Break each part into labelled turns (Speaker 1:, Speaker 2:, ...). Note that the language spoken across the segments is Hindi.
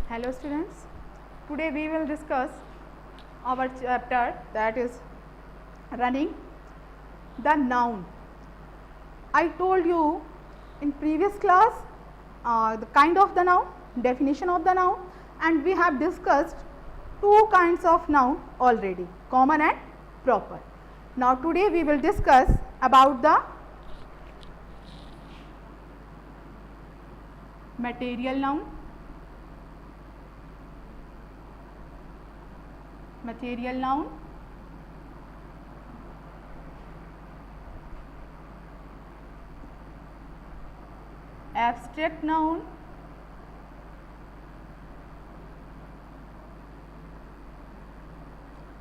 Speaker 1: Hello students, today we will discuss our chapter that is running the noun. I told you in previous class the kind of the noun, definition of the noun, and we have discussed two kinds of noun already, common and proper. Now today we will discuss about the material noun. Material noun, abstract noun,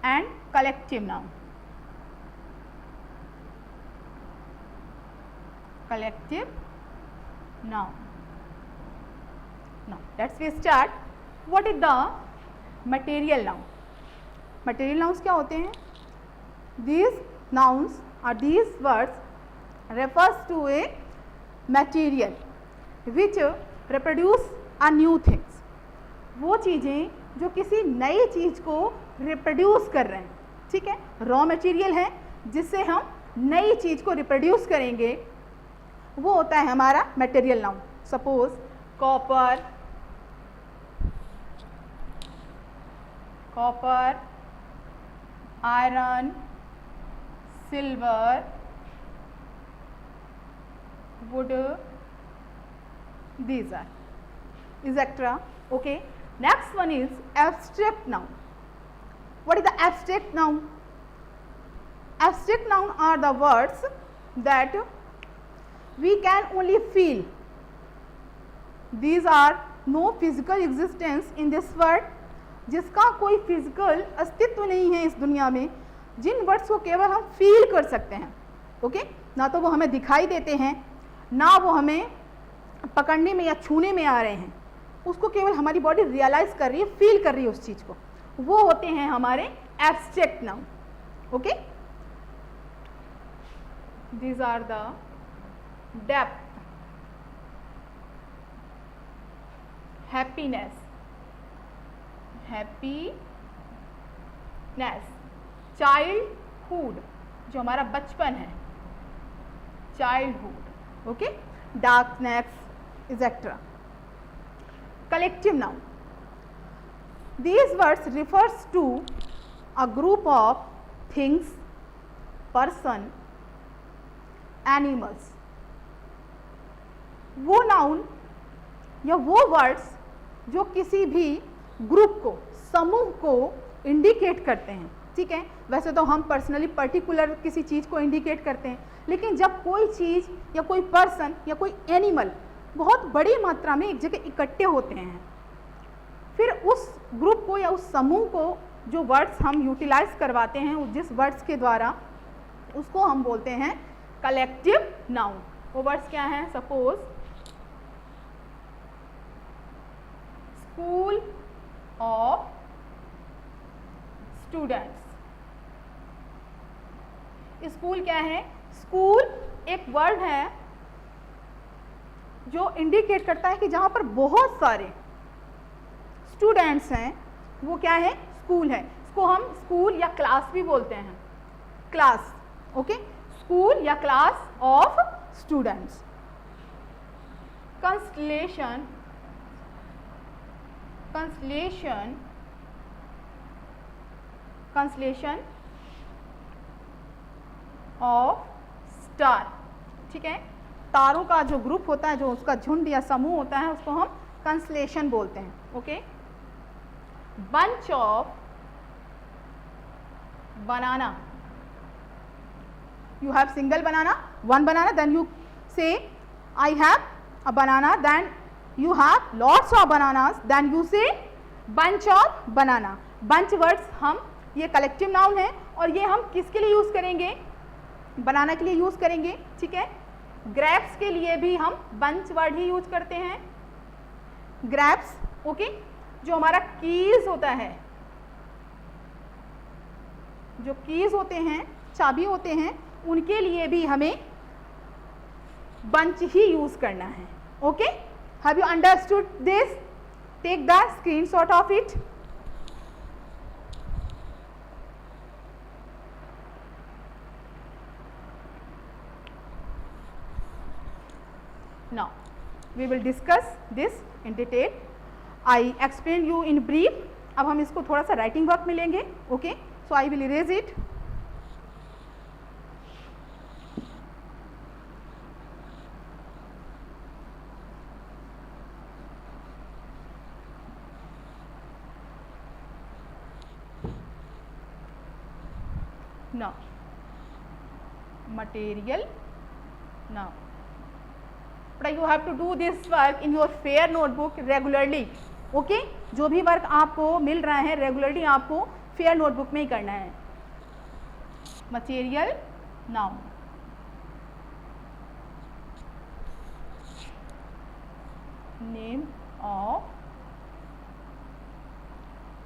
Speaker 1: and collective noun. Collective noun. Now let's we start. What is the material noun? Material nouns क्या होते हैं? These nouns or these words refers to a material which reproduce a new things. वो चीज़ें जो किसी नई चीज़ को रिप्रोड्यूस कर रहे हैं, ठीक है, रॉ मटेरियल है जिससे हम नई चीज़ को रिप्रोड्यूस करेंगे, वो होता है हमारा material noun. Suppose copper, iron, silver, wood, these are etc. Okay. Next one is abstract noun. What is the abstract noun? Abstract noun are the words that we can only feel. These are no physical existence in this world. जिसका कोई फिजिकल अस्तित्व नहीं है इस दुनिया में, जिन वर्ड्स को केवल हम फील कर सकते हैं. ओके, ना तो वो हमें दिखाई देते हैं, ना वो हमें पकड़ने में या छूने में आ रहे हैं, उसको केवल हमारी बॉडी रियलाइज कर रही है, फील कर रही है उस चीज़ को, वो होते हैं हमारे abstract noun. Okay, these are the depth, happiness, childhood जो हमारा बचपन है, childhood. Okay, darkness etcetera. Collective noun, these words refers to a group of things, person, animals. वो नाउन या वो वर्ड्स जो किसी भी ग्रुप को, समूह को इंडिकेट करते हैं. ठीक है, वैसे तो हम पर्सनली पर्टिकुलर किसी चीज़ को इंडिकेट करते हैं, लेकिन जब कोई चीज़ या कोई पर्सन या कोई एनिमल बहुत बड़ी मात्रा में एक जगह इकट्ठे होते हैं, फिर उस ग्रुप को या उस समूह को जो वर्ड्स हम यूटिलाइज करवाते हैं जिस वर्ड्स के द्वारा, उसको हम बोलते हैं कलेक्टिव नाउन. वो वर्ड्स क्या हैं? Suppose school of students. School क्या है? स्कूल एक वर्ड है जो इंडिकेट करता है कि जहां पर बहुत सारे स्टूडेंट्स हैं, वो क्या है? स्कूल है. इसको हम स्कूल या क्लास भी बोलते हैं, क्लास. ओके, स्कूल या class of students. Constellation, constellation of star. ठीक है, तारों का जो ग्रुप होता है, जो उसका झुंड या समूह होता है, उसको हम कंस्टलेशन बोलते हैं. Okay, bunch of banana. You have single banana, one banana, then you say I have a banana, then you have lots of bananas, then you say bunch of banana. bunch words हम ये कलेक्टिव नाउन है और ये हम किसके लिए यूज़ करेंगे? बनाना के लिए यूज़ करेंगे. ठीक है, ग्रेप्स के लिए भी हम bunch वर्ड ही यूज करते हैं. ग्रेप्स, ओके, जो हमारा कीज होता है, जो कीज होते हैं, चाबी होते हैं, उनके लिए भी हमें बंच ही यूज करना है. Okay, have you understood this? take the screenshot of it. Now we will discuss this in detail. I explained you in brief. अब हम इसको थोड़ा सा राइटिंग वर्क में लेंगे. Okay, so I will erase it. Now material. Now but you have to do this work in your fair notebook regularly. Okay, जो भी वर्क आपको मिल रहा है रेगुलरली आपको फेयर नोटबुक में ही करना है. Material noun. Name of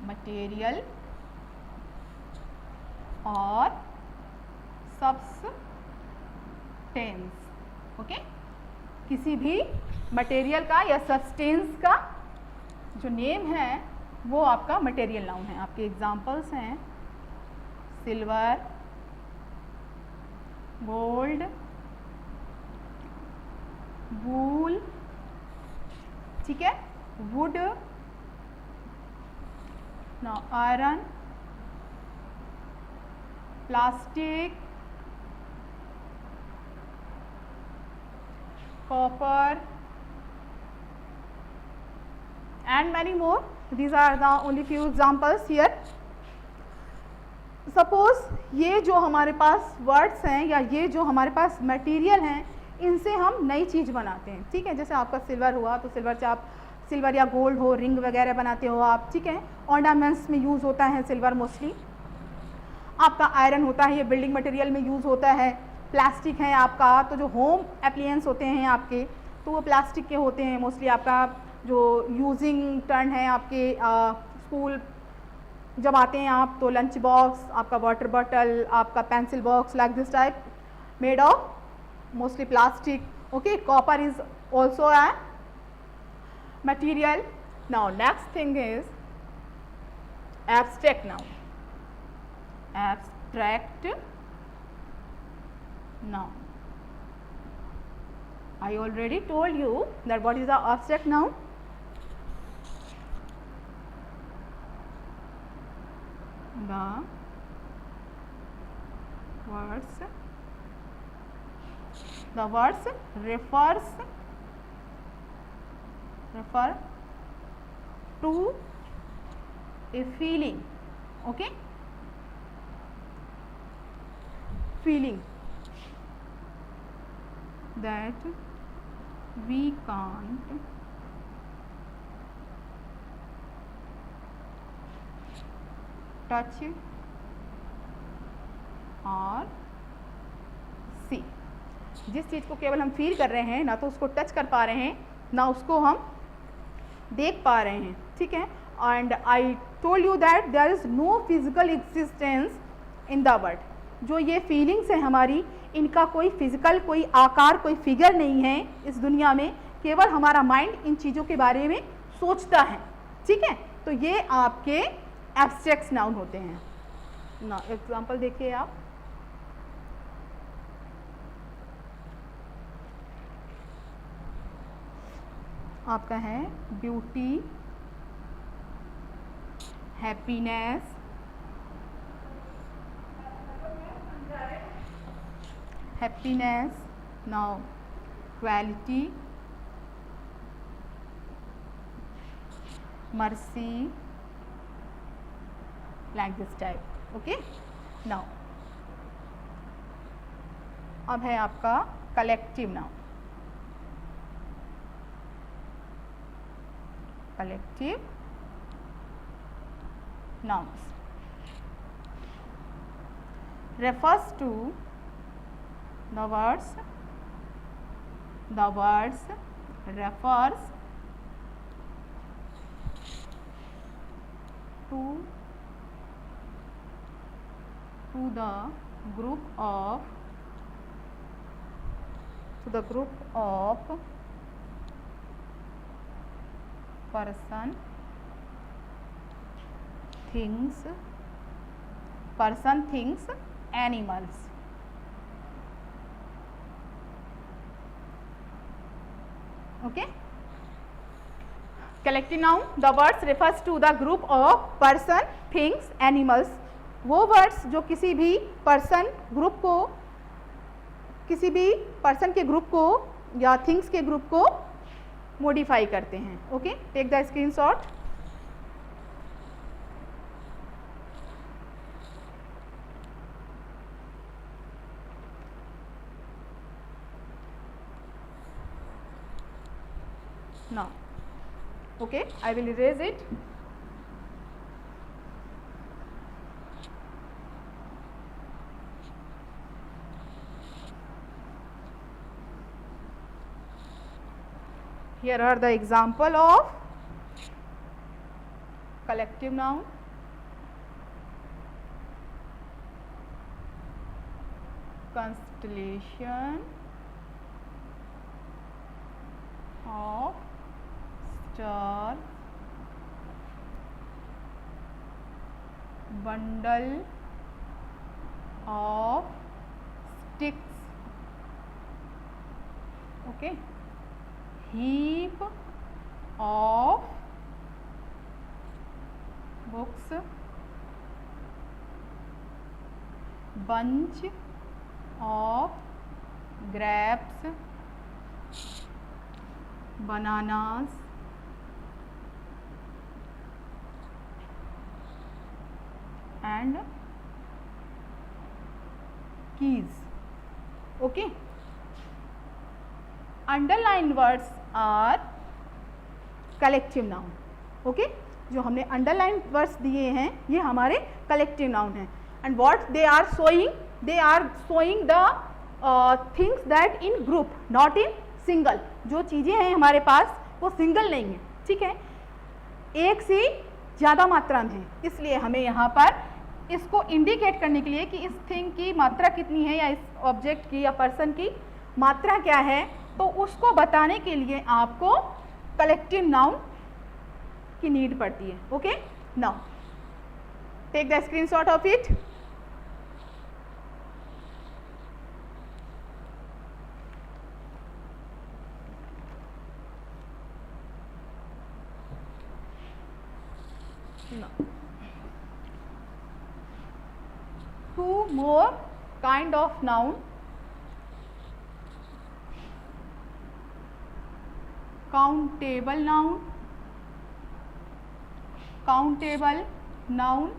Speaker 1: material और सब्सटेंस. ओके, किसी भी मटेरियल का या सब्सटेंस का जो नेम है वो आपका मटेरियल नाउन है. आपके एग्जांपल्स हैं सिल्वर, गोल्ड, वूल, ठीक है, would, now iron, plastic, copper and many more. These are the only few examples here. Suppose ये जो हमारे पास वर्ड्स हैं या ये जो हमारे पास मटेरियल हैं इनसे हम नई चीज़ बनाते हैं. ठीक है, जैसे आपका सिल्वर हुआ तो सिल्वर से आप सिल्वर या गोल्ड हो रिंग वगैरह बनाते हो आप. ठीक है, ऑर्नामेंट्स में यूज़ होता है सिल्वर मोस्टली. आपका आयरन होता है ये बिल्डिंग मटेरियल में यूज़ होता है. प्लास्टिक है आपका, तो जो होम एप्लियंस होते हैं आपके तो वो प्लास्टिक के होते हैं मोस्टली. आपका जो यूजिंग टर्न है आपके स्कूल जब आते हैं आप तो लंच बॉक्स, आपका वाटर बॉटल, आपका pencil box like this type made of mostly plastic. Okay, copper is also a material. Now next thing is abstract noun. Abstract noun. I already told you that what is the abstract noun. The words refer to a feeling. Okay, feeling that we can't touch or see. जिस चीज़ को केवल हम फील कर रहे हैं ना तो उसको टच कर पा रहे हैं ना उसको हम देख पा रहे हैं. ठीक है, and I told you that there is no physical existence in the world. जो ये फीलिंग्स हैं हमारी इनका कोई फिजिकल कोई आकार कोई फिगर नहीं है इस दुनिया में. केवल हमारा माइंड इन चीज़ों के बारे में सोचता है. ठीक है, तो ये आपके एब्स्ट्रैक्ट नाउन होते हैं ना. एग्जांपल देखिए आप. आपका है beauty, happiness, now quality, mercy, like this type. Okay, now अब है आपका collective noun. collective nouns refers to the words refers to the group of person, things, animals. Okay. Collective noun, the words refers to the group of person, things, animals. वो वर्ड्स जो किसी भी पर्सन ग्रुप को, किसी भी पर्सन के ग्रुप को या थिंग्स के ग्रुप को मॉडिफाई करते हैं. Okay, take the screenshot. Now, okay, I will erase it. Here are the example of collective noun. Constellation of stars, bundle of sticks, okay, heap of books, bunch of grapes, bananas, and keys. Okay. Underlined words are collective noun. Okay. जो हमने अंडरलाइन वर्ड्स दिए हैं ये हमारे कलेक्टिव नाउन हैं. And what they are showing the things that in group, not in single. जो चीज़ें हैं हमारे पास वो सिंगल नहीं है, ठीक है, एक से ज़्यादा मात्रा में है. इसलिए हमें यहाँ पर इसको इंडिकेट करने के लिए कि इस थिंग की मात्रा कितनी है या इस ऑब्जेक्ट की या पर्सन की मात्रा क्या है, तो उसको बताने के लिए आपको कलेक्टिव नाउन की नीड पड़ती है. Okay, now take the screenshot of it. Two more kind of noun. Countable noun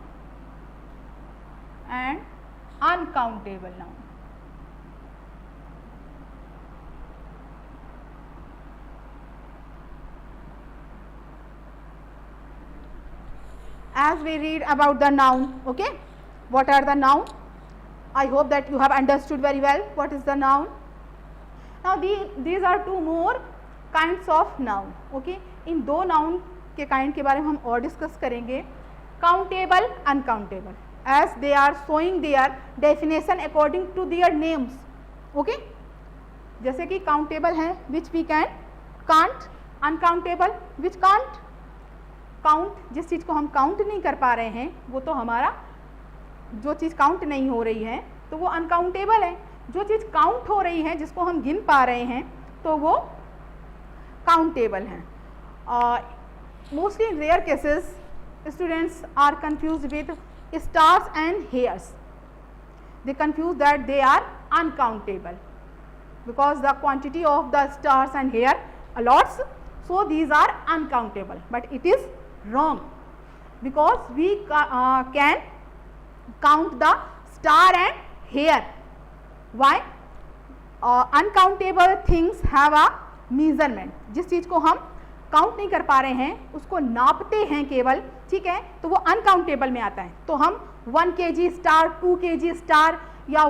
Speaker 1: and uncountable noun. As we read about the noun, okay, what are the noun? I hope that you have understood very well what is the noun. Now these are two more kinds of noun. Okay, इन दो noun के kind के बारे में हम और डिस्कस करेंगे. Countable, uncountable, as they are showing their definition according to their names. Okay, जैसे कि countable है which we can count, uncountable which can't count. जिस चीज़ को हम काउंट नहीं कर पा रहे हैं वो तो हमारा, जो चीज़ काउंट नहीं हो रही है तो वो अनकाउंटेबल है. जो चीज़ काउंट हो रही है जिसको हम गिन पा रहे हैं तो वो काउंटेबल है. Mostly in rare cases students are confuse with stars and hairs. They confuse that they are uncountable because the quantity of the stars and hair a lots, so these are uncountable, but it is wrong because we can count the star and hair. Why? Uncountable things have a measurement. जिस चीज़ को हम काउंट नहीं कर पा रहे हैं उसको नापते हैं केवल, ठीक है, तो वो अनकाउंटेबल में आता है. तो हम 1 kg स्टार, 2 kg स्टार या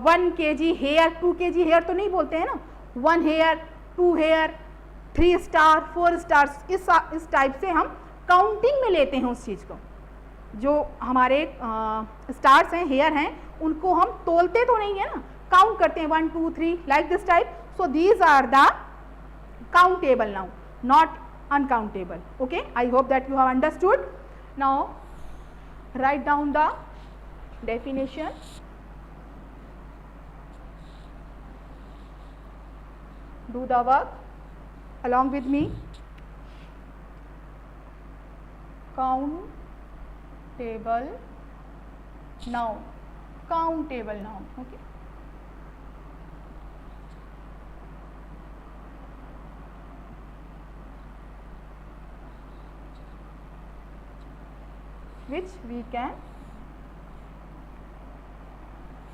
Speaker 1: 1 kg हेयर, 2 kg हेयर तो नहीं बोलते हैं ना. 1 हेयर, 2 हेयर, 3 स्टार, 4 स्टार्स, इस टाइप से हम काउंटिंग में लेते हैं उस चीज़ को. जो हमारे स्टार्स हैं, हेयर हैं, उनको हम तोलते तो नहीं है ना, काउंट करते हैं 1 2 3 like this type. So these are the countable noun, not uncountable. Okay, I hope that you have understood. Now write down the definition. Do the work along with me. Countable noun. Countable noun. Okay. Which we can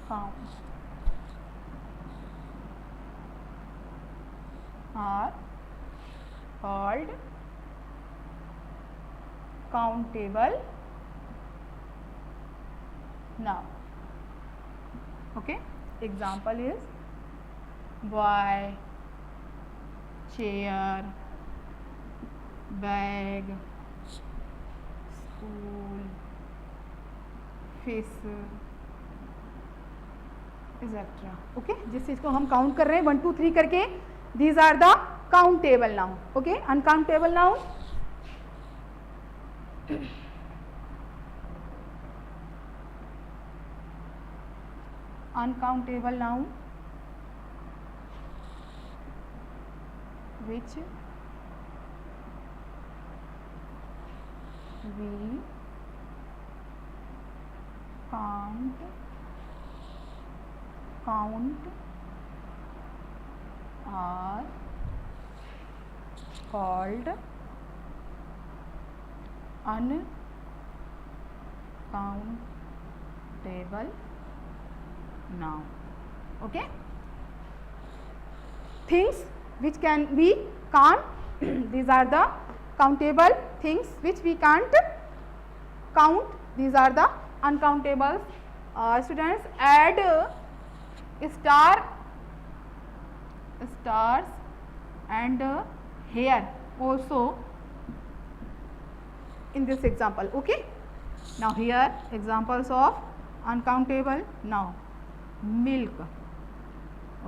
Speaker 1: count are called countable noun. Okay, example is boy, chair, bag, school, fish, etcetera. Okay, जिस चीज़ को हम काउंट कर रहे हैं 1 2 3 करके, these are the countable noun. Okay, uncountable noun uncountable noun which we can't count are called uncountable noun. Okay, things which can we can't these are the countable. Things which we can't count, these are the uncountables. Students, add stars and hair also in this example. Okay, now here examples of uncountable noun: milk,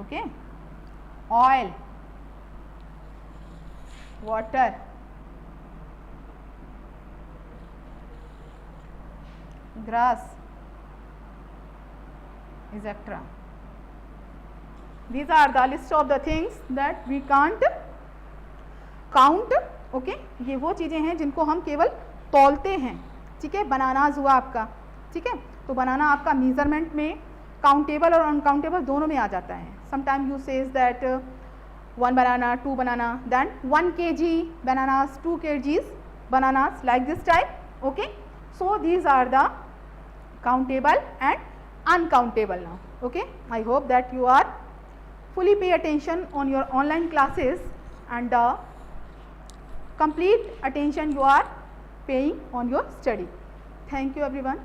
Speaker 1: okay, oil, water, grass, etc. These are the list of the things that we can't count. Okay, ये वो चीज़ें हैं जिनको हम केवल तौलते हैं. ठीक है, बनानाज हुआ आपका. ठीक है, तो बनाना आपका मेजरमेंट में काउंटेबल और अनकाउंटेबल दोनों में आ जाता है. Sometime you says that 1 banana, 2 banana, then 1 kg bananas, 2 kgs bananas, like this type. Okay, so these are the countable and uncountable now. Okay, I hope that you are fully pay attention on your online classes and the complete attention you are paying on your study. Thank you everyone.